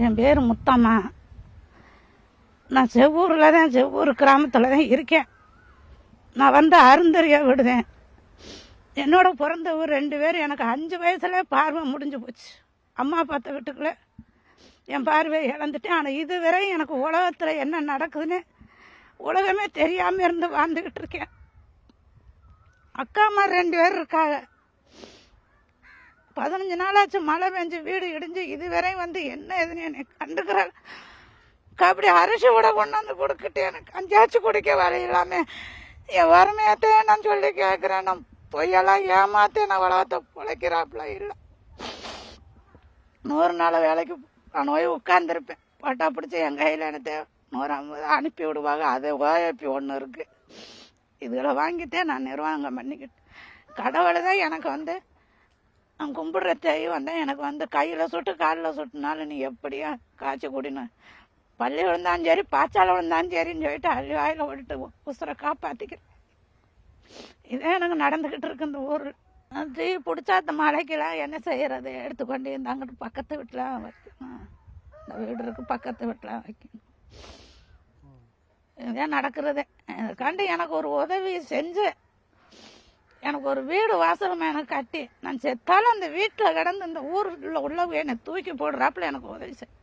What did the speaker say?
என் பேர் முத்தம்மா. நான் செவ்வூர் கிராமத்தில் தான் இருக்கேன். நான் வந்து அருந்தறியா விடுவேன். என்னோட பிறந்த ஊர் 2 பேர் எனக்கு 5 வயசுல பார்வை முடிஞ்சு போச்சு. அம்மா பார்த்த வீட்டுக்குள்ள என் பார்வையை இழந்துட்டேன். ஆனால் இதுவரை எனக்கு உலகத்தில் என்ன நடக்குதுன்னு உலகமே தெரியாமல் இருந்து வாழ்ந்துக்கிட்டு இருக்கேன். அக்கா அம்மா 2 பேர் இருக்காங்க. 15 நாளாச்சு மழை பெஞ்சு வீடு இடிஞ்சு இதுவரை வந்து என்ன எதுன்னு எனக்கு கண்டுக்கிறாள். அப்படி அரிசி கூட கொண்டாந்து கொடுக்கிட்டு எனக்கு கஞ்சாச்சு குடிக்க வரையில்லாம என் வறுமையத்தை நான் சொல்லி கேட்குறேன். நான் பொய்யெல்லாம் ஏமாத்தே நான் உலகத்தை பிழைக்கிறாப்புல இல்லை. 100 நாள் வேலைக்கு நான் போய் உட்காந்துருப்பேன். பட்டா பிடிச்சி என் கையில் எனக்கு 150 அனுப்பி விடுவாங்க. அது ஓஏபி ஒன்று இருக்குது. இதில் வாங்கிட்டே நான் நிர்வாகம் பண்ணிக்கிட்டு கடவுளை தான் எனக்கு வந்து நான் கும்பிடுற தெய்வம் வந்தேன். எனக்கு வந்து கையில் சுட்டு காலில் சுட்டுனாலும் நீ எப்படியா காய்ச்சி குடினேன். பள்ளி விழுந்தாலும் சரி பாய்ச்சால விழுந்தாலும் சரின்னு சொல்லிட்டு அள்ளி வாயில் விட்டுட்டு உசுரை காப்பாற்றிக்கிறேன். இதே எனக்கு நடந்துக்கிட்டு இருக்கு இந்த ஊரில். தீ பிடிச்சா அந்த மழைக்கெல்லாம் என்ன செய்யறது? எடுத்துக்கொண்டு இந்த அங்கிட்டு பக்கத்து வீட்டில் வைக்கணும். இந்த வீடு இருக்கு பக்கத்து வீட்டில் வைக்கணும். இதே நடக்கிறது. கண்டு எனக்கு ஒரு உதவி செஞ்சு எனக்கு ஒரு வீடு வாசலும் எனக்கு கட்டி நான் செத்தாலும் அந்த வீட்டில் கிடந்து இந்த ஊரில் உள்ளவங்க என்னை தூக்கி போடுறாப்புல எனக்கு உதவி செஞ்சு